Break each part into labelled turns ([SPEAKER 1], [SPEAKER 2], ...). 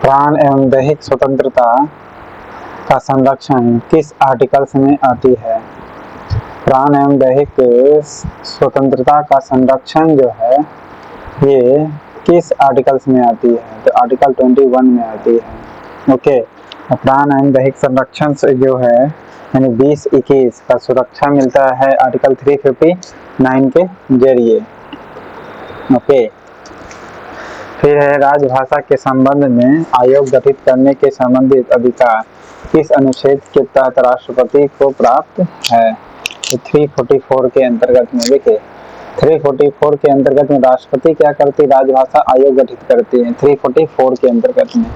[SPEAKER 1] प्राण एवं दैहिक स्वतंत्रता का संरक्षण किस आर्टिकल्स में आती है? प्राण एवं दैहिक स्वतंत्रता का संरक्षण जो है ये किस आर्टिकल्स में आती है? तो आर्टिकल 21 में आती है। ओके, प्राण एवं दैहिक संरक्षण से जो है यानी 20-21 का सुरक्षा मिलता है आर्टिकल 359 के जरिए। ओके, फिर है राजभाषा के संबंध में आयोग गठित करने के संबंधित अधिकार किस अनुच्छेद के तहत राष्ट्रपति को प्राप्त है? तो 344 के अंतर्गत में। देखिए 344 के अंतर्गत में राष्ट्रपति क्या करती है? राजभाषा आयोग गठित करती है 344 के अंतर्गत में।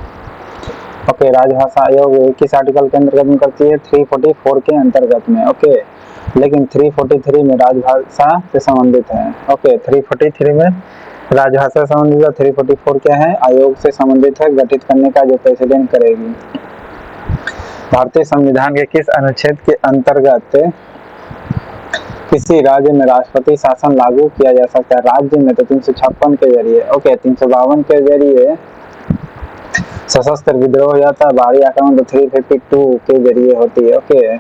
[SPEAKER 1] ओके, राजभाषा आयोग किस आर्टिकल के अंतर्गत में करती है? 344 के अंतर्गत में। ओके, लेकिन 343 में राजभाषा से संबंधित है। ओके, 343 में राजभाषा से संबंधित है, 344 क्या है? आयोग से संबंधित है, गठित करने का जो प्रेसिडेंट करेगी। भारतीय संविधान के किस अनुच्छेद के अंतर्गत किसी राज्य में राष्ट्रपति शासन लागू किया जा सकता है? राज्य में तो 356 के जरिए। ओके, 352 के जरिए सशस्त्र विद्रोह या था बाहरी आक्रमण तो 352 के जरिए होती है। ओके,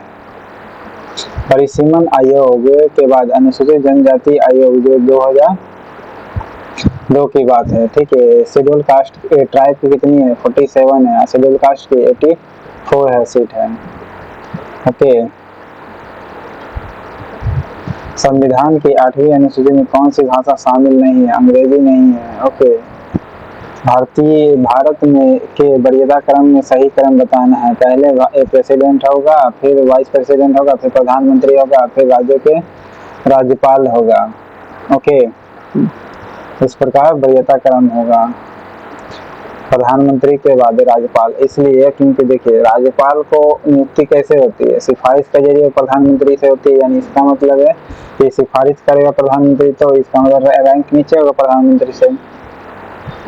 [SPEAKER 1] परिसीमन आयोग के बाद अनुसूचित जनजाति आयोग जो 2002 की बात है। ठीक है, शेड्यूल कास्ट ट्राइब की कितनी है? 47 है, शेड्यूल कास्ट की 84 है सीट है। ओके, संविधान की 8वीं अनुसूची में कौन सी भाषा शामिल नहीं है? अंग्रेजी नहीं है। ओके, भारत में के वरीयता क्रम में सही क्रम बताना है। पहले प्रेसिडेंट होगा, फिर वाइस प्रेसिडेंट होगा, फिर प्रधानमंत्री होगा, फिर राज्यों के राज्यपाल होगा। ओके, इस प्रकार वरीयता क्रम होगा, प्रधानमंत्री के बाद राज्यपाल। इसलिए क्योंकि देखिए राज्यपाल को नियुक्ति कैसे होती है? सिफारिश के जरिए प्रधानमंत्री से होती है, यानी इसका मतलब है कि सिफारिश करेगा प्रधानमंत्री तो इसका मतलब रैंक नीचे होगा प्रधानमंत्री से।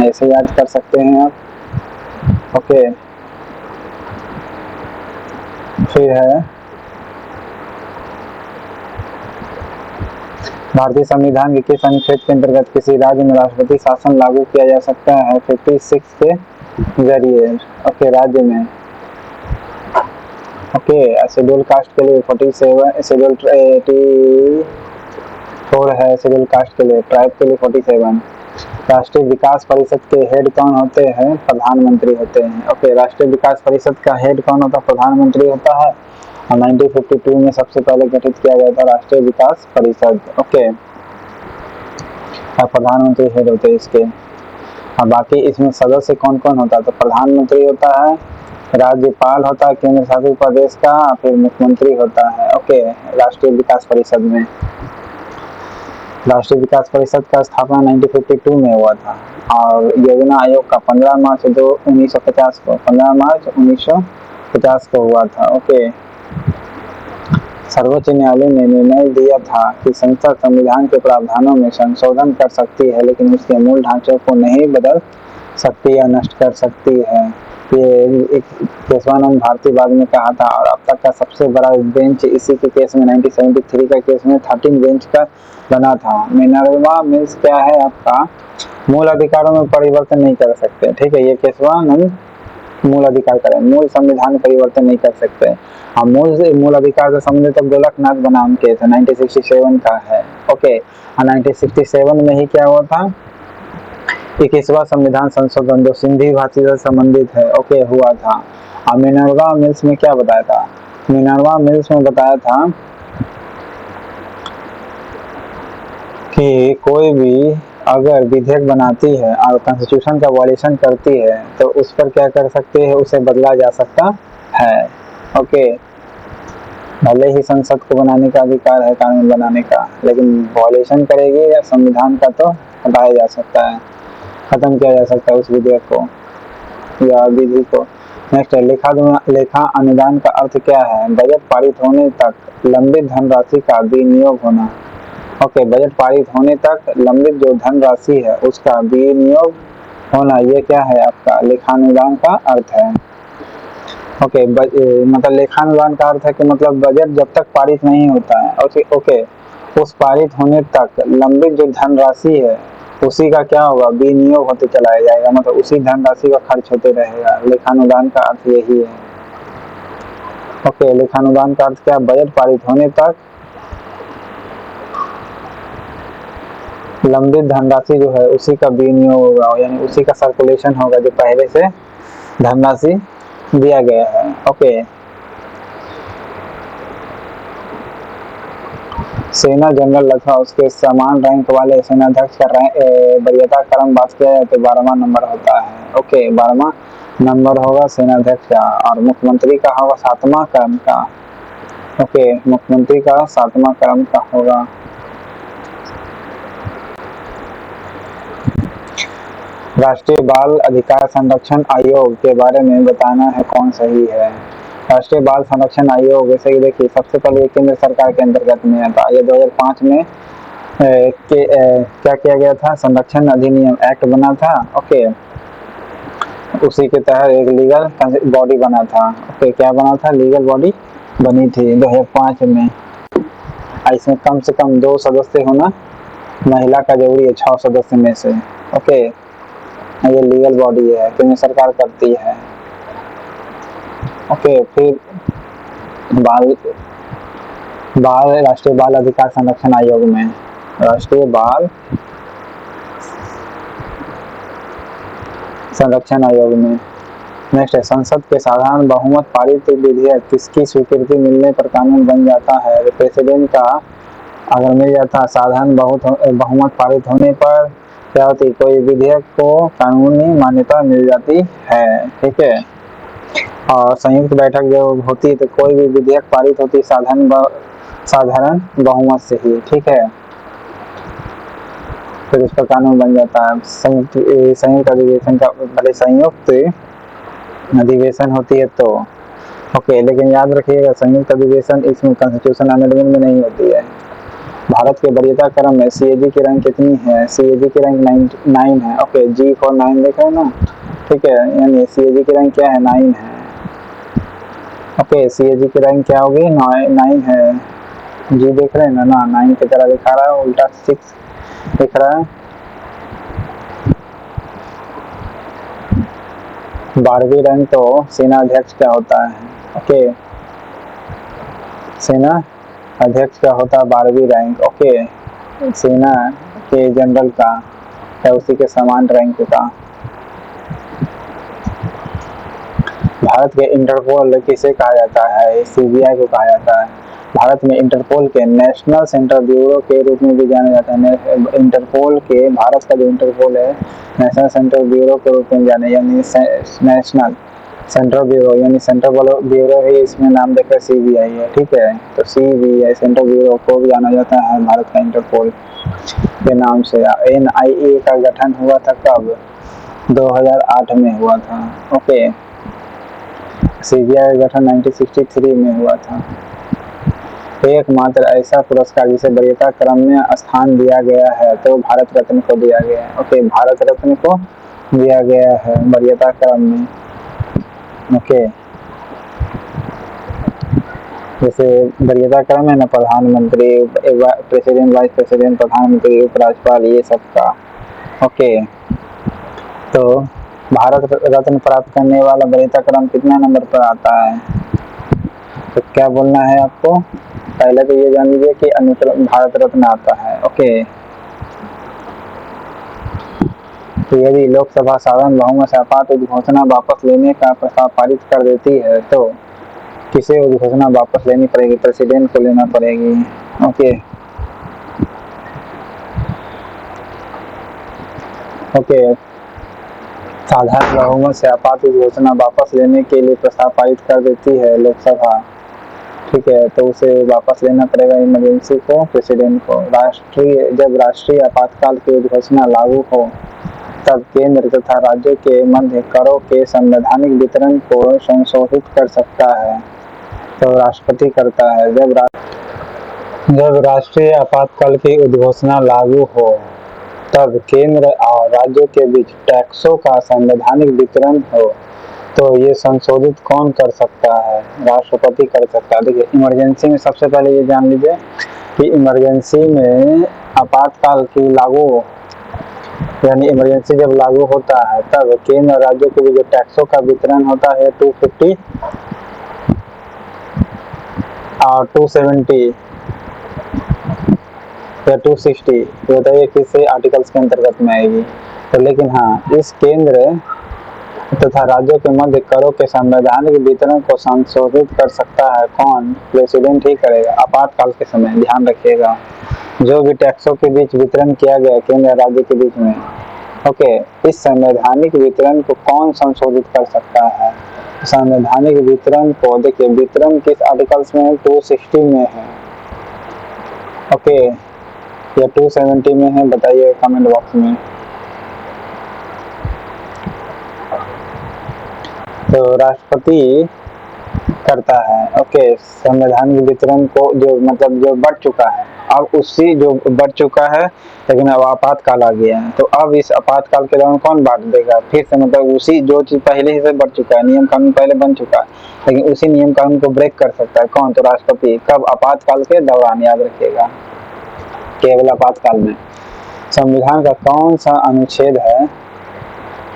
[SPEAKER 1] ऐसे याद कर सकते हैं आप। ओके, फिर है भारतीय संविधान के किस अनुच्छेद के अंतर्गत किसी राज्य में राष्ट्रपति शासन लागू किया जा सकता है? 56 के जरिए। ओके, राज्य में। ओके, शेड्यूल कास्ट के लिए 47, शेड्यूल 84 है शेड्यूल कास्ट के लिए, ट्राइब के लिए 47। राष्ट्रीय विकास परिषद के हेड कौन होते हैं? प्रधानमंत्री होते हैं। ओके, राष्ट्रीय विकास परिषद का हेड कौन होता है? प्रधानमंत्री होता है। और 1952 में सबसे पहले गठित किया गया था राष्ट्रीय विकास परिषद। ओके, और प्रधानमंत्री हेड होते हैं इसके। और बाकी इसमें सदस्य कौन कौन होता है? तो प्रधानमंत्री होता है, राज्यपाल होता है केंद्र शासित प्रदेश का, फिर मुख्यमंत्री होता है। ओके, राष्ट्रीय विकास परिषद में। राष्ट्रीय विकास परिषद का स्थापना 1952 में हुआ था और योजना आयोग का 15 मार्च 1950 को 15 मार्च 1950 को हुआ था। ओके, सर्वोच्च न्यायालय ने निर्णय दिया था कि संसद संविधान के प्रावधानों में संशोधन कर सकती है लेकिन उसके मूल ढांचे को नहीं बदल सकती या नष्ट कर सकती है। ये केशवानंद भारती बाद में कहा था। और अब तक का सबसे बड़ा बेंच इसी के केस में 1973 का केस में 13 बेंच का बना था। मिनर्वा मिल्स क्या है आपका? मूल अधिकारों में परिवर्तन नहीं कर सकते। ठीक है, ये केशवानंद मूल अधिकार करें, मूल संविधान परिवर्तन नहीं कर सकते। हम मूल अधिकार से संबंधित गोलकनाथ बनाम केस 1967 का है। ओके, 1967 में ही क्या हुआ था? 21वां संविधान संशोधन जो सिंधी भाषी से संबंधित है। ओके, हुआ था। और मिनर्वा मिल्स में क्या बताया था? मिनर्वा मिल्स में बताया था कि कोई भी अगर विधेयक बनाती है और कॉन्स्टिट्यूशन का वायलेशन करती है तो उस पर क्या कर सकती है? उसे बदला जा सकता है। ओके, भले ही संसद को बनाने का अधिकार है कानून बनाने का, लेकिन वायलेशन करेगी या संविधान का तो हटाया जा सकता है, खत्म किया जा सकता है उस विधेयक को या विधि को। नेक्स्ट है लेखा अनुदान का अर्थ क्या है? बजट पारित होने तक लंबित धनराशि का विनियोग होना। ओके, बजट पारित होने तक लंबित जो धनराशि है उसका विनियोग होना, ये क्या है आपका? लेखानुदान का अर्थ है। ओके, मतलब लेखानुदान का अर्थ है कि मतलब बजट जब तक पारित नहीं होता है ओके, उस पारित होने तक लंबित जो धनराशि है उसी का क्या होगा, विनियोग होते चलाया जाएगा, मतलब उसी धनराशि का खर्च होते रहेगा। लेखानुदान का अर्थ यही है। ओके, लेखानुदान का अर्थ क्या, बजट पारित होने तक लंबित धनराशि जो है उसी का विनियोग होगा, यानी उसी का सर्कुलेशन होगा जो पहले से धनराशि दिया गया है। ओके, सेना जनरल अथवा उसके समान रैंक वाले सेनाध्यक्ष का वरीयता क्रम बात किया जाए तो 12वां नंबर होता है। ओके, 12वां नंबर होगा सेनाध्यक्ष का, और मुख्यमंत्री का होगा 7वां क्रम का। ओके, मुख्यमंत्री का 7वां क्रम का होगा। राष्ट्रीय बाल अधिकार संरक्षण आयोग के बारे में बताना है कौन सही है। राष्ट्रीय बाल संरक्षण आयोग, जैसे कि देखिए सबसे पहले ये केंद्र सरकार के अंतर्गत में आता है। ये 2005 में क्या किया गया था, संरक्षण अधिनियम एक्ट बना था। ओके, उसी के तहत एक लीगल बॉडी बना था। ओके, क्या बना था, लीगल बॉडी बनी थी 2005 में। इसमें कम से कम 2 सदस्य होना महिला का जरूरी है 6 सदस्य में से। ओके, ये लीगल बॉडी है, केंद्र सरकार करती है। ओके, फिर राष्ट्रीय बाल अधिकार संरक्षण आयोग में, राष्ट्रीय बाल संरक्षण आयोग में नेक्स्ट है, संसद के साधारण बहुमत पारित विधेयक किसकी स्वीकृति मिलने पर कानून बन जाता है। प्रेसिडेंट का अगर मिल जाता है साधारण बहुमत पारित होने पर क्या होती, कोई विधेयक को कानूनी मान्यता मिल जाती है। ठीक है, और संयुक्त बैठक जो होती है तो कोई भी विधेयक पारित होती है साधारण बहुमत से ही। ठीक है, फिर उसका कानून बन जाता है। संयुक्त अधिवेशन का, भले संयुक्त अधिवेशन होती है तो। ओके, लेकिन याद रखिएगा संयुक्त अधिवेशन इसमें कॉन्स्टिट्यूशन अमेंडमेंट में नहीं होती है। भारत के वरीयता क्रम में सीएजी की रैंक कितनी है, सीएजी की रैंक 9 है। ओके, जी फॉर 9 देख रहे हैं ना। ठीक है, यानी सीएजी की रैंक क्या है, 9 है। ओके, सीएजी की रैंक क्या होगी, 9 है। जी देख रहे हैं ना, 9 की तरह दिखा रहा है, उल्टा 6 दिख रहा है। 12वीं रैंक तो सेना अध्यक्ष का होता है। ओके, सेना अध्यक्ष का होता है 12वीं रैंक। ओके, सेना के जनरल का या उसी के समान रैंक का। भारत के इंटरपोल किसे कहा जाता है, सीबीआई को कहा जाता है। भारत में इंटरपोल के नेशनल सेंट्रल ब्यूरो के रूप में भी जाना जाता है। इंटरपोल के, भारत का जो इंटरपोल है नेशनल सेंट्रल ब्यूरो के रूप में जाने, यानी नेशनल सेंट्रल ब्यूरो, यानी सेंट्रल ब्यूरो ही इसमें नाम देकर सीबीआई है। ठीक है, तो सीबीआई सेंट्रल ब्यूरो को भी जाना जाता है भारत का इंटरपोल के नाम से। एनआईए का गठन हुआ था कब, 2008 में हुआ था। ओके, सीबीआई का गठन 1963 में हुआ था। एकमात्र ऐसा पुरस्कार जिसे वरीयता क्रम में स्थान दिया गया है तो भारत रत्न को दिया गया है। ओके, भारत रत्न को दिया गया है वरीयता क्रम में। ओके, जैसे वरीयता क्रम है ना, प्रधानमंत्री, प्रेसिडेंट, वाइस प्रेसिडेंट, प्रधानमंत्री, उपराज्यपाल, ये सब का। ओके, तो भारत रत्न प्राप्त करने वाला वरीयता क्रम कितना नंबर पर आता है, तो क्या बोलना है आपको, पहले तो ये जान लीजिए कि अनुक्रम भारत रत्न आता है। ओके, तो यदि लोकसभा साधारण बहुमत से आपात उद्घोषणा वापस लेने का प्रस्ताव पारित कर देती है तो किसे उद्घोषणा वापस लेनी पड़ेगी, प्रेसिडेंट को लेना पड़ेगी। ओके, ओके, साधारण बहुमत से आपात उद्घोषणा वापस लेने के लिए प्रस्ताव पारित कर देती है लोकसभा। ठीक है, तो उसे वापस लेना पड़ेगा इमरजेंसी को, प्रेसिडेंट को। जब राष्ट्रीय आपातकाल की उद्घोषणा लागू हो तब केंद्र तथा राज्यों के मध्य करों के संवैधानिक वितरण को संशोधित कर सकता है, तो राष्ट्रपति करता है। जब राष्ट्रीय आपातकाल की उद्घोषणा लागू हो तब केंद्र और राज्यों के बीच टैक्सों का संवैधानिक वितरण हो तो ये संशोधित कौन कर सकता है, राष्ट्रपति कर सकता है। देखिए, इमरजेंसी में सबसे पहले ये जान लीजिए कि इमरजेंसी में आपातकाल की लागू यानी इमरजेंसी जब लागू होता है तब केंद्र और राज्यों के बीच जो टैक्सों का वितरण होता है 250 और 270 या 260, बताइए किस आर्टिकल्स के अंतर्गत में आएगी। तो लेकिन हाँ, इस केंद्र तथा राज्यों के मध्य करों के संवैधानिक वितरण को संशोधित कर सकता है कौन? प्रेसिडेंट ही करेगा आपातकाल के समय। ध्यान रखिएगा, जो भी टैक्सों के बीच वितरण किया गया केंद्र और राज्य के बीच में, ओके, इस संवैधानिक वितरण को कौन संशोधित कर सकता है? संवैधानिक वितरण को देखिए, वितरण किस आर्टिकल्स में है? 260 में है, ओके, या 270 में है, बताइए कमेंट बॉक्स में। तो राष्ट्रपति करता है, ओके, संवैधानिक वितरण को, जो मतलब जो बढ़ चुका है, अब उसी जो बढ़ चुका है लेकिन अब आपातकाल आ गया है, तो अब इस आपातकाल के दौरान कौन बांट देगा? फिर से मतलब उसी जो चीज पहले ही से बढ़ चुका है, नियम कानून पहले बन चुका है, लेकिन उसी नियम कानून को ब्रेक कर सकता है कौन? तो राष्ट्रपति। कब? आपातकाल के दौरान, याद रखिएगा, केवल आपातकाल में। संविधान का कौन सा अनुच्छेद है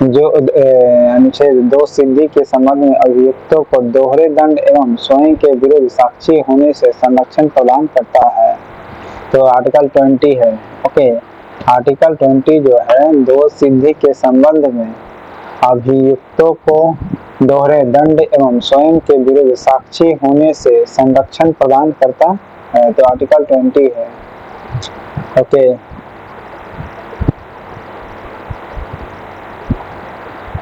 [SPEAKER 1] जो अनुच्छेद 2 सिद्धि के संबंध में अभियुक्तों को दोहरे दंड एवं स्वयं के विरुद्ध साक्षी होने से संरक्षण प्रदान करता है? तो आर्टिकल 20 है, ओके। आर्टिकल 20 जो है 2 सिद्धि के संबंध में अभियुक्तों को दोहरे दंड एवं स्वयं के विरुद्ध साक्षी होने से संरक्षण प्रदान करता है। तो आर्टिकल 20 है, ओके।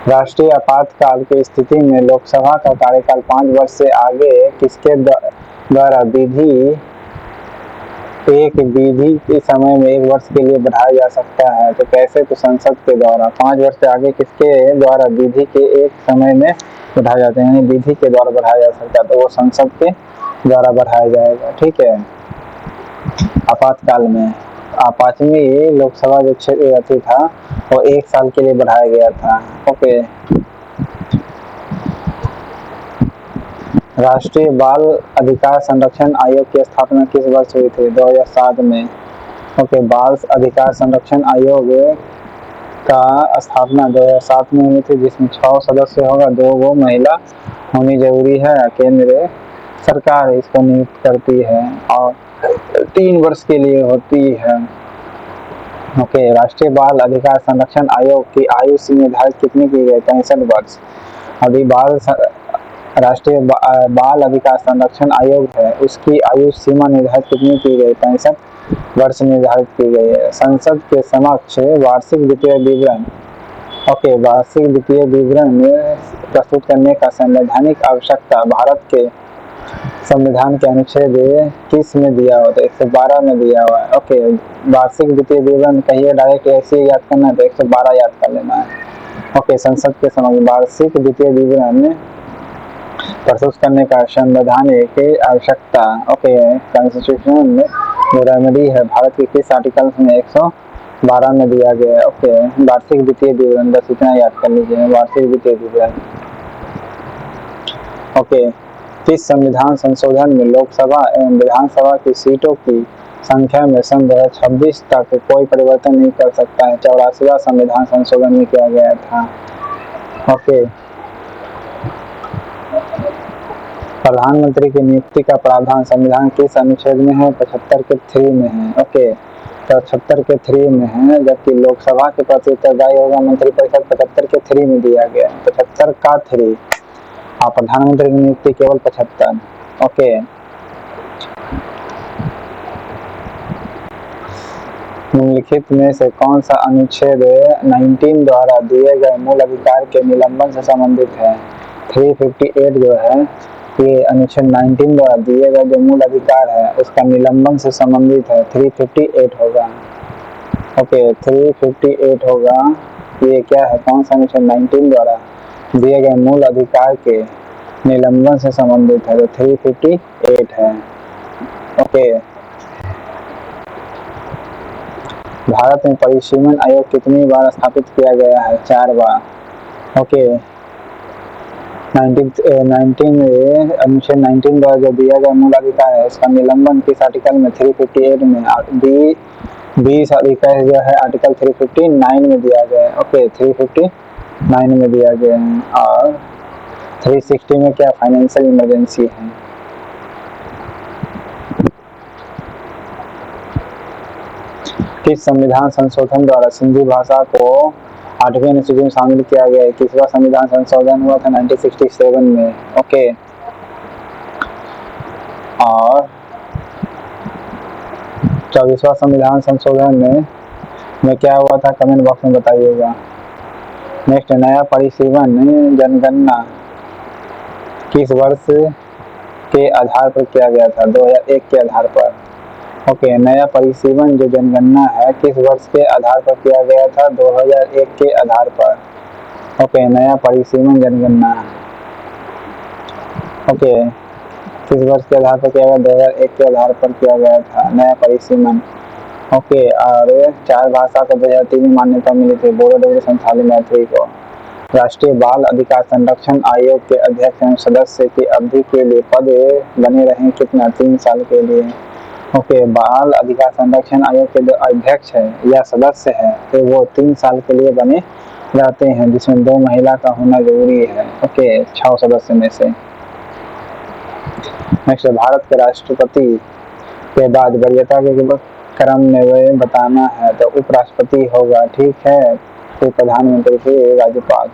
[SPEAKER 1] राष्ट्रीय आपातकाल की स्थिति में लोकसभा का कार्यकाल 5 वर्ष से आगे किसके द्वारा एक विधि के समय में 1 वर्ष के लिए बढ़ाया जा सकता है? तो कैसे? तो संसद के द्वारा। 5 वर्ष से आगे किसके द्वारा विधि के एक समय में बढ़ाया जाता है, यानी विधि के द्वारा बढ़ाया जा सकता है, तो वो संसद के द्वारा बढ़ाया जाएगा, ठीक है। आपातकाल में 5वीं लोकसभा जो क्षेत्र था वो 1 साल के लिए बढ़ाया गया था, ओके। राष्ट्रीय बाल अधिकार संरक्षण आयोग की स्थापना किस वर्ष हुई थी? 2007 में, ओके। बाल अधिकार संरक्षण आयोग का स्थापना 2007 में हुई थी, जिसमें 6 सदस्य होगा, 2 वो महिला होनी जरूरी है, केंद्र सरकार इसको नियुक्त करती है और 3 वर्ष के लिए होती है, ओके। राष्ट्रीय बाल अधिकार संरक्षण आयोग की आयु निर्धारित कितनी की गई? 65 वर्ष। अभी राष्ट्रीय बाल अधिकार संरक्षण आयोग है, उसकी आयु सीमा निर्धारित कितनी की गई? 65 वर्ष निर्धारित की गई है। संसद के समक्ष वार्षिक वित्तीय विवरण, ओके, वार्षिक वित्तीय विवरण प्रस्तुत करने का संवैधानिक आवश्यकता भारत के संविधान के अनुच्छेद किस में दिया हुआ? तो 112 में दिया हुआ है, ओके। वार्षिक वित्तीय विवरण कहिए, डायरेक्ट ऐसे याद करना है तो 112 याद कर लेना है, ओके। संसद के समक्ष वार्षिक वित्तीय विवरण प्रस्तुत करने का संवैधानिक आवश्यकता, ओके। कॉन्स्टिट्यूशन जो रेमेडी है भारत के किस आर्टिकल में? 112 में दिया गया है, ओके। वार्षिक वित्तीय विवरण, बस इतना याद कर लीजिए, वार्षिक वित्तीय विवरण, ओके। किस संविधान संशोधन में लोकसभा एवं विधानसभा की सीटों की संख्या में सन 2026 तक कोई परिवर्तन नहीं कर सकता है? 84वां संविधान संशोधन में किया गया था, ओके। प्रधानमंत्री की नियुक्ति का प्रावधान संविधान किस अनुच्छेद में है? 75 के 3 में है, ओके। 75 के 3 में है, जबकि लोकसभा के प्रति उत्तरदायी होगा मंत्रिपरिषद, 75 के 3 में दिया गया, 75 का 3, और प्रधानमंत्री की नियुक्ति केवल 75, ओके। निम्नलिखित में से कौन सा अनुच्छेद 19 द्वारा दिए गए मूल अधिकार के निलंबन से संबंधित है? 358 जो है ये अनुच्छेद 19 द्वारा दिए गए जो मूल अधिकार है उसका निलंबन से संबंधित है, 358 होगा, ओके। 358 होगा, ये क्या है? कौन सा अनुच्छेद? 19 द्वारा दिए गए मूल अधिकार के निलंबन से संबंधित है, तो 358 है, ओके। भारत में परिसीमन आयोग कितनी बार स्थापित किया गया है? 4 बार, ओके। 19 अनुच्छेद 19 द्वारा जो दिया गया मूल अधिकार है उसका निलंबन किस आर्टिकल में? 358 में। 20 और 21 जो है आर्टिकल 359 में दिया गया है। ओके 359 में दिया गया है। और 360 में क्या फाइनेंशियल इमरजेंसी है। किस संविधान संशोधन द्वारा सिंधी भाषा को 8वें अनुसूची में शामिल किया गया है। किसका संविधान संशोधन हुआ था 1967 में। ओके और 24वां संविधान संशोधन में क्या हुआ था, कमेंट बॉक्स में बताइएगा। नेक्स्ट, नया परिसीमन जनगणना किस वर्ष के आधार पर किया गया था। 2001 के आधार पर। ओके नया परिसीमन जो जनगणना है किस वर्ष के आधार पर किया गया था। 2001 के आधार पर। ओके नया परिसीमन जनगणना ओके किस वर्ष के आधार पर किया गया। 2001 के आधार पर किया गया था नया परिसीमन। ओके और 4 भाषा को 2003 में मान्यता मिली थी, बोडो, डोगरी, संथाली, मैथिली को। राष्ट्रीय बाल अधिकार संरक्षण आयोग के अध्यक्ष एवं सदस्य की अवधि के लिए पद बने रहे कितना। 3 साल के लिए। ओके बाल अधिकार संरक्षण आयोग के जो अध्यक्ष है या सदस्य है तो वो 3 साल के लिए बने रहते हैं, जिसमें 2 महिला का होना जरूरी है। ओके 6 सदस्य में से। नेक्स्ट, भारत के राष्ट्रपति के बाद वरीयता के क्रम में वे बताना है तो उपराष्ट्रपति होगा। ठीक है फिर प्रधानमंत्री, फिर राज्यपाल।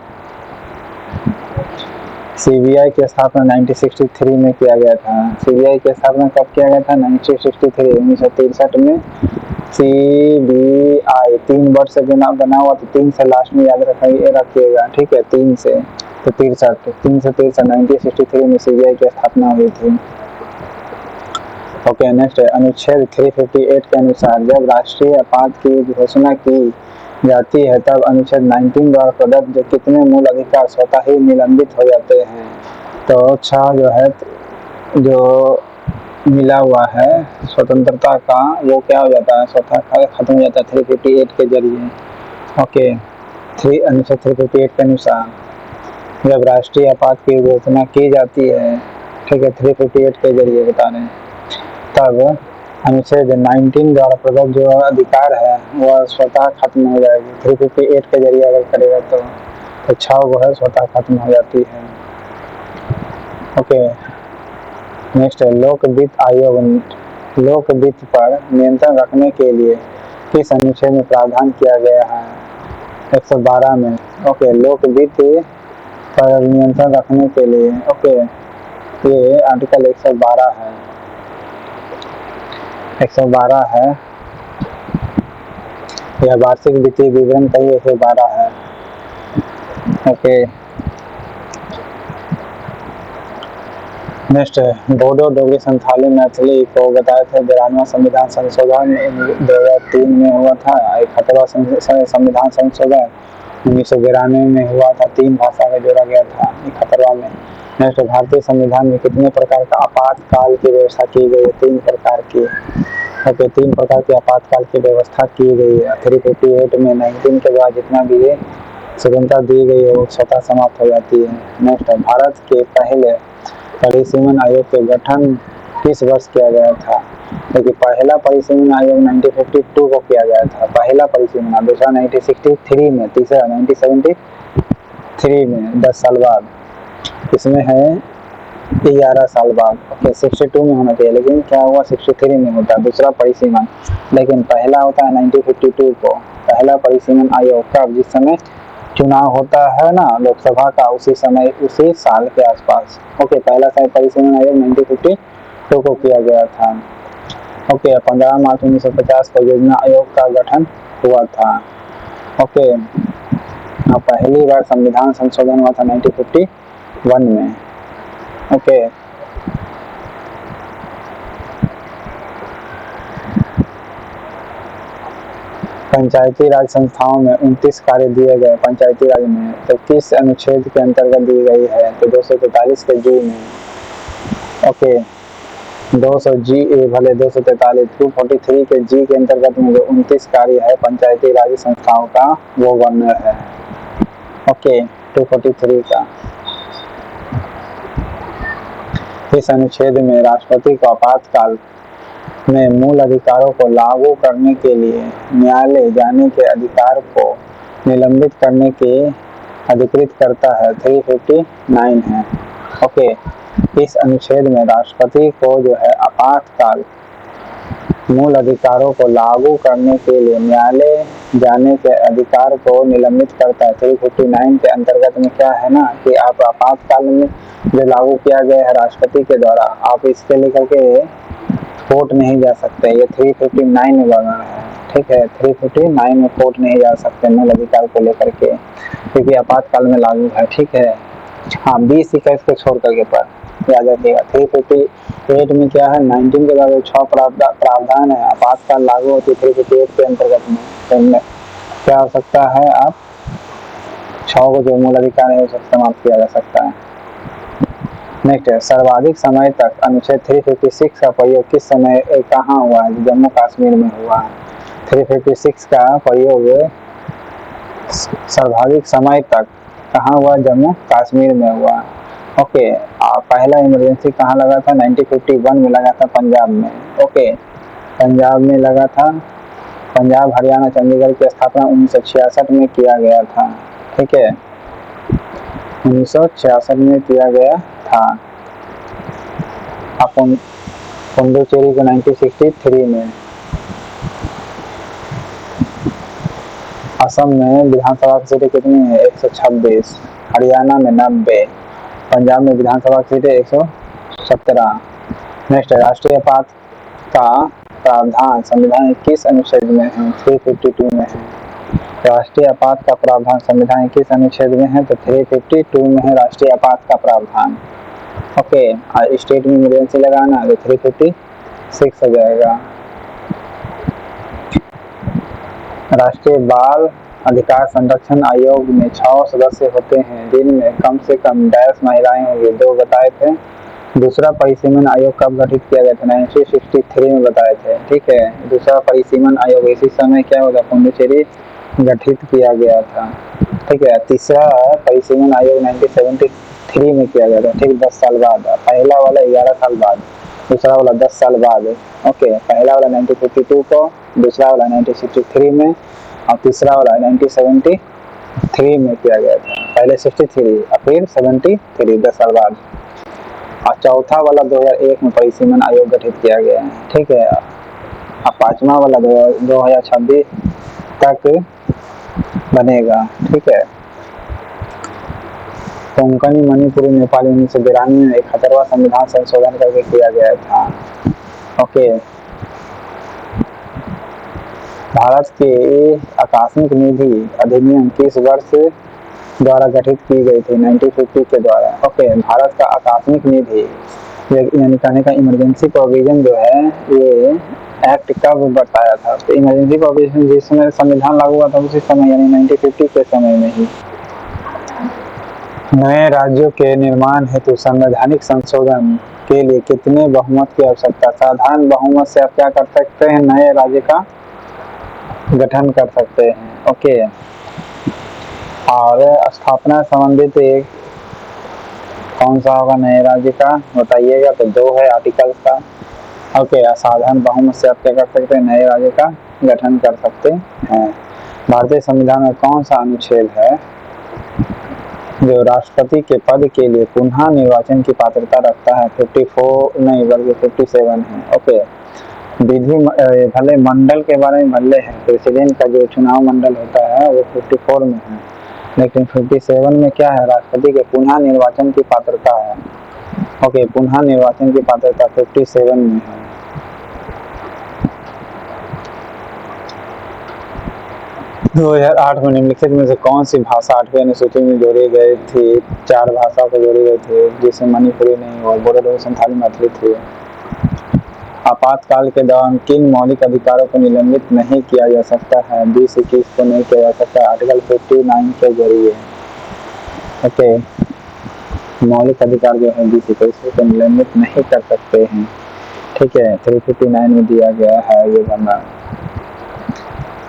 [SPEAKER 1] सीबीआई की स्थापना 1963 में किया गया था। सीबीआई की स्थापना कब किया गया था 1963 में। सीबीआई 3 वर्ष से बना हुआ तो 3 से लास्ट में याद रखिएगा। ठीक है 3 से तो 63 1963 में सीबीआई की स्थापना हुई थी। ओके नेक्स्ट, अनुच्छेद 358 के अनुसार जब राष्ट्रीय आपात की घोषणा की जाती है तब अनुच्छेद 19 द्वारा प्रदत्त जो कितने मूल अधिकार स्वतः ही निलंबित हो जाते हैं। तो 6 जो है जो मिला हुआ है स्वतंत्रता का वो क्या हो जाता है, स्वतः खत्म हो जाता है 358 के जरिए। ओके अनुच्छेद 358 के अनुसार जब राष्ट्रीय आपात की घोषणा की जाती है, ठीक है 358 के जरिए बता रहे हैं, तब अनुच्छेद 19 द्वारा प्रदत्त जो अधिकार है वह स्वतः खत्म हो जाएगी। 358 के जरिए अगर करेगा तो 6 वो है स्वतः खत्म हो जाती है। ओके नेक्स्ट, लोक वित्त आयोग लोक वित्त पर नियंत्रण रखने के लिए किस अनुच्छेद में प्रावधान किया गया है। 112 में। ओके लोक वित्त पर नियंत्रण रखने के लिए ओके ये आर्टिकल 112 है। 112 है यह वार्षिक वित्तीय विवरण का ही 112 है। ओके नेक्स्ट, बोडो, डोगरी, संथाली, मैथिली को बताए थे 92वां संविधान संशोधन 2003 में हुआ था। 71वां संविधान संशोधन 1992 में हुआ था। 3 भाषा का जोड़ा गया था 71वां में। नेक्स्ट, भारतीय संविधान में कितने प्रकार का आपातकाल की व्यवस्था की गई है। 3 प्रकार की। ओके 3 प्रकार की आपातकाल की व्यवस्था की गई है। 358 में 19 के बाद जितना भी स्वतंत्रता दी गई है वो स्वतः समाप्त हो जाती है। नेक्स्ट, भारत के पहले परिसीमन आयोग के गठन किस वर्ष किया गया था। क्योंकि पहला परिसीमन आयोग 1952 को किया गया था पहला परिसीमन, दूसरा 1963 में, तीसरा 1973 में 10 साल बाद, इसमें है 11 साल बाद। ओके 62 में होना चाहिए लेकिन क्या हुआ 63 में होता है दूसरा परिसीमन, लेकिन पहला होता है 1952 को पहला परिसीमन आयोग का, जिस समय चुनाव होता है ना लोकसभा का उसी समय उसी साल के आसपास। ओके पहला परिसीमन आयोग 1952 को किया गया था। ओके 15 मार्च 1950 को योजना आयोग का गठन हुआ था। ओके पहली बार संविधान संशोधन हुआ था 1951 में। ओके पंचायती राज संस्थाओं में 29 कार्य दिए गए पंचायती राज में, तो किस अनुच्छेद के अंतर्गत दी गई है तो 243 के जी में। ओके 200 जी भले 243 243 के जी के अंतर्गत में जो 29 कार्य है पंचायती राज संस्थाओं का वो वर्णन है। ओके 243 का। इस अनुच्छेद में राष्ट्रपति को आपातकाल में मूल अधिकारों को लागू करने के लिए न्यायालय जाने के अधिकार को निलंबित करने के अधिकृत करता है 359 है। ओके, इस अनुच्छेद में राष्ट्रपति को जो है आपातकाल मूल अधिकारों को लागू करने के लिए न्यायालय जाने के अधिकार को निलंबित करता है। 359 के अंतर्गत में क्या है ना कि आप आपातकाल में जो लागू किया गया है राष्ट्रपति के द्वारा, आप इसके लेकर के कोर्ट नहीं जा सकते। ये 359 में वर्णन है, ठीक है। 359 में कोर्ट नहीं जा सकते मूल अधिकार को लेकर के, क्योंकि आपातकाल में लागू है, ठीक है। हाँ, 20 21 को छोड़ करके पर याद रखिएगा। 358 में क्या है, 19 के बाद 6 प्रावधान है, आपातकाल लागू होती है 358 के अंतर्गत में। तो क्या हो सकता है, आप 6 को जो मूल अधिकार है उसे समाप्त किया जा सकता है। नेक्स्ट है, सर्वाधिक समय तक अनुच्छेद 356 का प्रयोग किस समय कहाँ हुआ है? जम्मू कश्मीर में हुआ है। 356 का प्रयोग सर्वाधिक समय तक कहाँ हुआ? जम्मू कश्मीर में हुआ। ओके, पहला इमरजेंसी कहाँ लगा था? 1951 में लगा था, पंजाब में। ओके, पंजाब में लगा था। पंजाब हरियाणा चंडीगढ़ की स्थापना 1966 में किया गया था, ठीक है। 1966 में किया गया था। पुडुचेरी को 1963 में। असम में विधानसभा की सीटें कितनी है? 126। हरियाणा में 90। पंजाब में विधानसभा की सीटें 117। नेक्स्ट है, राष्ट्रीय आपात का प्रावधान संविधान 21 अनुच्छेद में है, 352 में है। राष्ट्रीय आपात का प्रावधान संविधान 21 अनुच्छेद में है, तो 352 में है राष्ट्रीय आपात का प्रावधान। ओके, स्टेट में इमरजेंसी लगाना तो 356 हो जाएगा। राष्ट्रीय बाल अधिकार संरक्षण आयोग में 6 सदस्य होते हैं, जिनमें कम से कम 10 महिलाएं होंगी, 2 बताए थे। दूसरा परिसीमन आयोग कब गठित किया गया था? 1963 में बताए थे, ठीक है। दूसरा परिसीमन आयोग इसी समय क्या होगा? पुडुचेरी गठित किया गया था, ठीक है। तीसरा परिसीमन आयोग 1973 में किया गया था, ठीक, 10 साल बाद। पहला वाला 11 साल बाद, दूसरा वाला 10 साल बाद। ओके, पहला वाला 1952 को, दूसरा वाला 1963 में, और तीसरा वाला 1973 में किया गया था। पहले 63 और फिर 73, 10 साल बाद। और चौथा वाला 2001 में परिसीमन आयोग गठित किया गया है, ठीक है। और पांचवा वाला 2026 तक बनेगा, ठीक है। कोंकणी मणिपुरी नेपाली 1992 में 71वां संविधान संशोधन करके किया गया था। ओके, भारत के आकस्मिक निधि अधिनियम किस वर्ष द्वारा गठित की गई थी? 1950 के द्वारा। ओके, भारत का आकस्मिक निधि यानी कहने का इमरजेंसी प्रोविजन जो है, ये एक्ट कब बताया था? तो इमरजेंसी प्रोविजन जिस समय संविधान लागू हुआ था उसी समय, यानी 1950 के समय में ही। नए राज्यों के निर्माण हेतु संवैधानिक संशोधन के लिए कितने बहुमत की आवश्यकता? साधारण बहुमत से आप क्या कर सकते हैं? नए राज्य का गठन कर सकते हैं। ओके, और स्थापना संबंधित एक कौन सा होगा नए राज्य का, बताइएगा? तो 2 है आर्टिकल का। ओके, असाधारण बहुमत से आप क्या कर सकते हैं? नए राज्य का गठन कर सकते हैं। भारतीय संविधान में कौन सा अनुच्छेद है जो राष्ट्रपति के पद के लिए पुनः निर्वाचन की पात्रता रखता है? 54 नहीं बल्कि 57 है। ओके, विधि भले मंडल के बारे में भले है, प्रेसिडेंट का जो चुनाव मंडल होता है वो 54 में है, लेकिन 57 में क्या है? राष्ट्रपति के पुनः निर्वाचन की पात्रता है। ओके, पुनः निर्वाचन की पात्रता 57 में है। दो 2008 में निम्नलिखित में से कौन सी भाषा 8वीं अनुसूची में जोड़ी गई थी? 4 भाषाओं को जोड़ी गई थी, जिसमें मणिपुरी नहीं हुआ, बोडो, संथाली, मैथिली थी। आपातकाल के दौरान किन मौलिक अधिकारों को निलंबित नहीं किया जा सकता है? 20-21 को नहीं किया जा सकता, आर्टिकल 59 के जरिए। ओके, मौलिक अधिकार जो है 20-21 को निलंबित नहीं कर सकते हैं, ठीक है। 359 में दिया गया है ये बनना।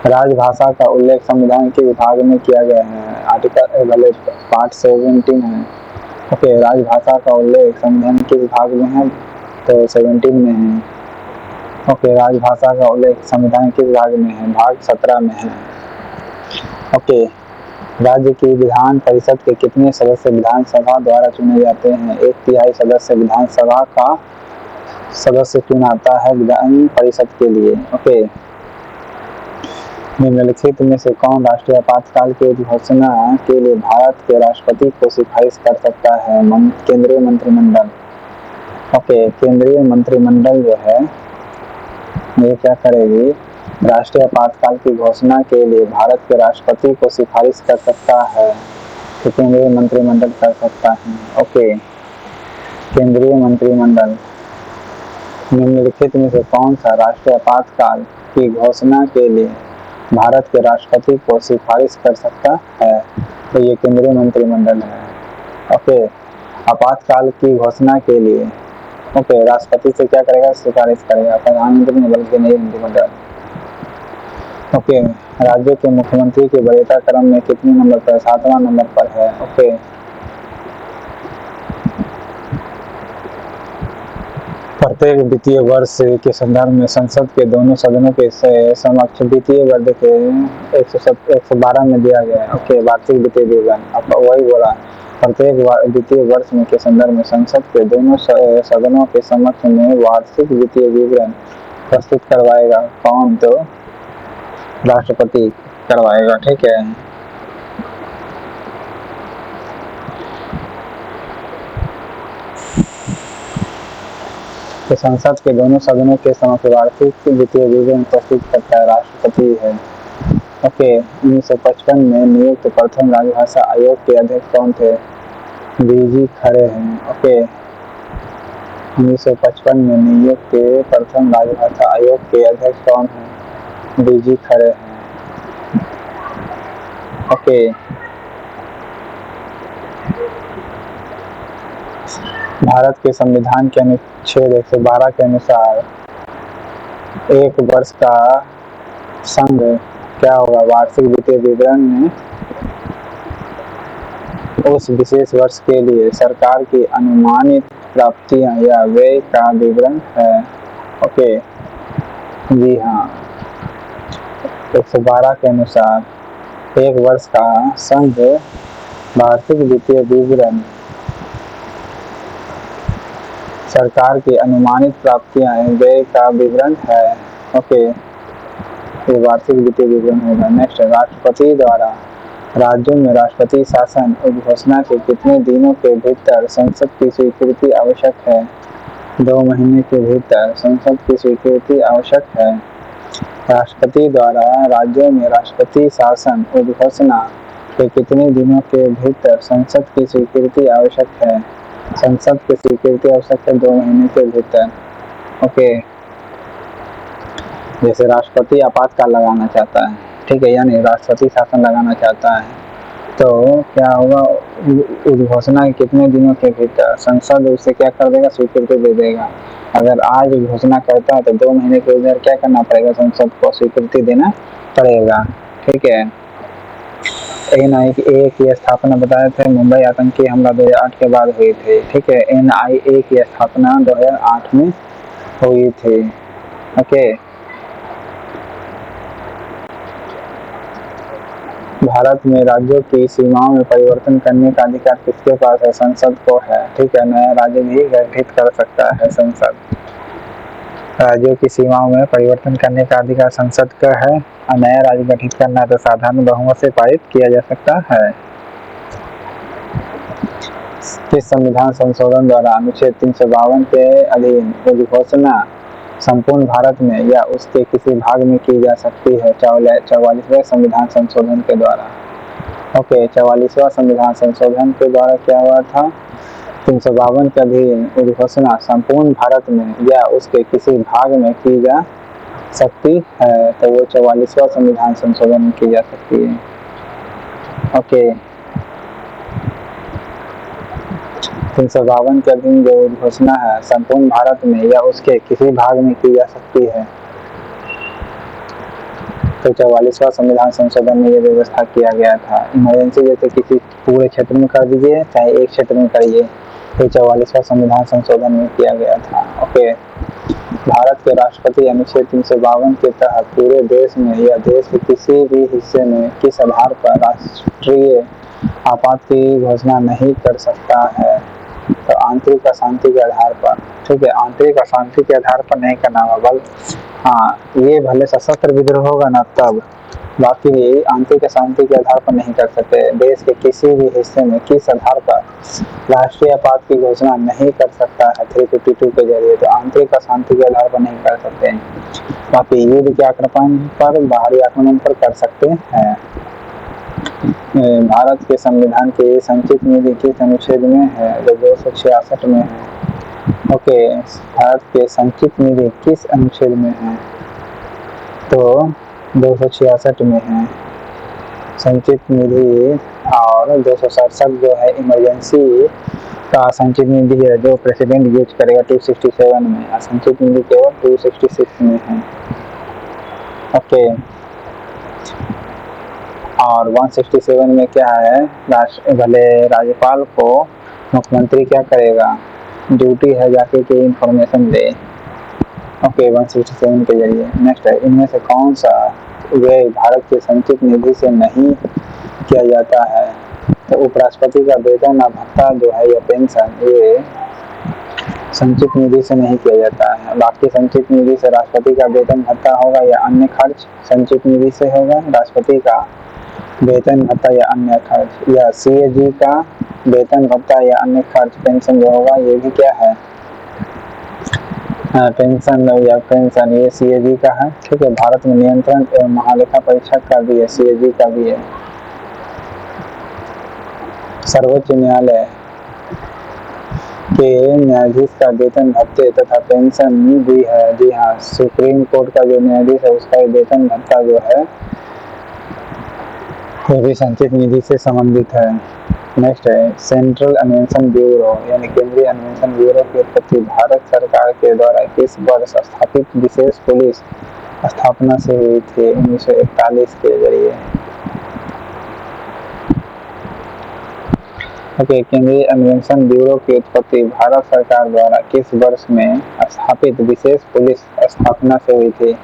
[SPEAKER 1] राजभाषा का उल्लेख संविधान के विभाग में किया गया है, आर्टिकल भले पार्ट 17 है। ओके, राजभाषा का उल्लेख संविधान के विभाग में है, तो 17 में है। ओके, राजभाषा का उल्लेख संविधान किस भाग में है? भाग 17 में है। ओके, राज्य की विधान परिषद के कितने सदस्य विधानसभा द्वारा चुने जाते हैं? 1/3 सदस्य विधानसभा का सदस्य चुनाता है विधान परिषद के लिए। ओके, निम्नलिखित में से कौन राष्ट्रीय आपातकाल की घोषणा के लिए भारत के राष्ट्रपति को सिफारिश कर सकता है? केंद्रीय मंत्रिमंडल। ओके, केंद्रीय मंत्रिमंडल जो है ये क्या करेगी? राष्ट्रीय आपातकाल की घोषणा के लिए भारत के राष्ट्रपति को सिफारिश कर सकता है, तो केंद्रीय मंत्रिमंडल कर सकता है। ओके, केंद्रीय मंत्रिमंडल निम्नलिखित में से कौन सा राष्ट्रीय आपातकाल की घोषणा के लिए भारत के राष्ट्रपति को सिफारिश कर सकता है? तो ये केंद्रीय मंत्रिमंडल है। ओके, आपातकाल की घोषणा के लिए ओके राष्ट्रपति से क्या करेगा? सिफारिश करेगा, प्रधानमंत्री ने बल्कि नहीं मंत्रिमंडल। ओके, राज्यों के मुख्यमंत्री के वरीयता क्रम में कितने नंबर पर? 7वां नंबर पर है। ओके, प्रत्येक वित्तीय वर्ष के संदर्भ में संसद के दोनों सदनों के समक्ष वित्तीय वर्ष के 112 में दिया गया है। ओके, वार्षिक वित्तीय विवरण, अब वही बोला, प्रत्येक वित्तीय वर्ष में के संदर्भ में संसद के दोनों सदनों के समक्ष में वार्षिक वित्तीय विवरण प्रस्तुत करवाएगा कौन? तो राष्ट्रपति करवाएगा। ठीक है, तो संसद के दोनों सदनों के समक्ष वार्षिक वित्तीय विवरण प्रस्तुत करता है राष्ट्रपति है। ओके, 1955 में नियुक्त प्रथम राजभाषा आयोग के अध्यक्ष कौन थे? बीजी खरे हैं। ओके, 1955 में नियुक्त प्रथम राजभाषा आयोग के अध्यक्ष कौन है? बीजी खरे हैं। ओके, भारत के संविधान के अनुच्छेद 112 के अनुसार एक वर्ष का संघ क्या होगा? वार्षिक वित्तीय विवरण में उस विशेष वर्ष के लिए सरकार की अनुमानित प्राप्तियां या व्यय का विवरण है। ओके, जी हाँ, 112 के अनुसार एक वर्ष का संघ वार्षिक वित्तीय विवरण सरकार की अनुमानित प्राप्तियां व्यय का विवरण है। ओके, ये वार्षिक वित्तीय विवरण होगा। नेक्स्ट, राष्ट्रपति द्वारा राज्यों में राष्ट्रपति शासन घोषणा के कितने दिनों के भीतर संसद की स्वीकृति आवश्यक है? 2 महीने के भीतर संसद की स्वीकृति आवश्यक है। राष्ट्रपति द्वारा राज्यों में राष्ट्रपति शासन घोषणा के कितने दिनों के भीतर संसद की स्वीकृति आवश्यक है? संसद की स्वीकृति आवश्यक है 2 महीने के भीतर। ओके, जैसे राष्ट्रपति आपातकाल लगाना चाहता है, ठीक है, यानी राष्ट्रपति शासन लगाना चाहता है, तो क्या होगा? घोषणा के कितने दिनों के भीतर संसद उसे क्या कर देगा? स्वीकृति दे देगा। अगर आज घोषणा करता है तो 2 महीने के भीतर क्या करना पड़ेगा? संसद को स्वीकृति देना पड़ेगा। ठीक है, NIA की स्थापना बताए थे, मुंबई आतंकी हमला 2008 के बाद हुई थी। ठीक है, NIA की स्थापना 2008 में हुई थी। ओके, भारत में राज्यों की सीमाओं में परिवर्तन करने का अधिकार किसके पास है? संसद को है। ठीक है, नया राज्य भी गठित कर सकता है संसद। राज्यों की सीमाओं में परिवर्तन करने का अधिकार संसद का है, और नया राज्य गठित करना है तो साधारण बहुमत से पारित किया जा सकता है। किस संविधान संशोधन द्वारा अनुच्छेद 352 के अधीन घोषणा संपूर्ण भारत में या उसके किसी भाग में की जा सकती है? 44वें संविधान संशोधन के द्वारा। ओके, 44वां संविधान संशोधन के द्वारा क्या हुआ था? 352 के अधीन घोषणा संपूर्ण भारत में या उसके किसी भाग में की जा सकती है, तो वो 44वां संविधान संशोधन में की जा सकती है। ओके, 352 के अधीन जो घोषणा है संपूर्ण भारत में या उसके किसी भाग में की जा सकती है, तो 44वां संविधान संशोधन में ये व्यवस्था किया गया था। इमरजेंसी जैसे किसी पूरे क्षेत्र में कर दीजिए, चाहे एक क्षेत्र में करिए, तो 44वां संविधान संशोधन में किया गया था। ओके, भारत के राष्ट्रपति अनुच्छेद 352 के तहत पूरे देश में या देश के किसी भी हिस्से में किस आधार पर राष्ट्रीय आपात की घोषणा नहीं कर सकता है? तो आंतरिक अशांति के आधार पर। ठीक है, आंतरिक अशांति के आधार पर नहीं करना होगा, हाँ ये भले सशस्त्र विद्रोह होगा ना तब, बाकी आंतरिक अशांति के आधार पर नहीं कर सकते। देश के किसी भी हिस्से में किस आधार पर राष्ट्रीय आपात की घोषणा नहीं कर सकता है 352 के जरिए, तो आंतरिक अशांति के आधार पर नहीं कर सकते। बाकी युद्ध के आक्रमण पर, बाहरी आक्रमण पर कर सकते हैं। भारत के संविधान के संचित निधि किस अनुच्छेद में है? जो 266 में है। ओके, भारत के संचित निधि किस अनुच्छेद में है? तो 266 में है संचित निधि, और 267 जो है इमरजेंसी का संचित निधि है जो प्रेसिडेंट यूज करेगा 267 में, संचित निधि केवल 266 में है। ओके, और 167 में क्या है? भले राज्यपाल को मुख्यमंत्री क्या करेगा, ड्यूटी है जाके के इंफॉर्मेशन दे। ओके, 167 के जरिए। नेक्स्ट है, इनमें से कौन सा व्यय भारत के संचित निधि से नहीं किया जाता है? तो उपराष्ट्रपति का वेतन और भत्ता जो है या पेंशन, ये संचित निधि से नहीं किया जाता है। बाकी संचित निधि से राष्ट्रपति का वेतन भत्ता होगा या अन्य खर्च संचित निधि से होगा, राष्ट्रपति का वेतन भत्ता या अन्य खर्च, या CAG का वेतन भत्ता या अन्य खर्च, पेंशन जो होगा ये भी क्या है? पेंशन या पेंशन, ये CAG का है। ठीक है, भारत में नियंत्रण एवं महालेखा परीक्षक का भी है, CAG का भी है। सर्वोच्च न्यायालय के न्यायाधीश का वेतन भत्ते तथा पेंशन भी है। जी हाँ, सुप्रीम कोर्ट का जो न्यायाधीश है उसका वेतन भत्ता जो है वो भी संचित निधि से संबंधित है। नेक्स्ट है, सेंट्रल अन्वेषण ब्यूरो यानी केंद्रीय अन्वेषण ब्यूरो की उत्पत्ति भारत सरकार के द्वारा किस वर्ष स्थापित विशेष पुलिस स्थापना से हुई थी? 1941 के जरिए। ओके, केंद्रीय अन्वेषण ब्यूरो की उत्पत्ति भारत सरकार द्वारा किस वर्ष में स्थापित विशेष पुलिस स्थापना से हुई थी?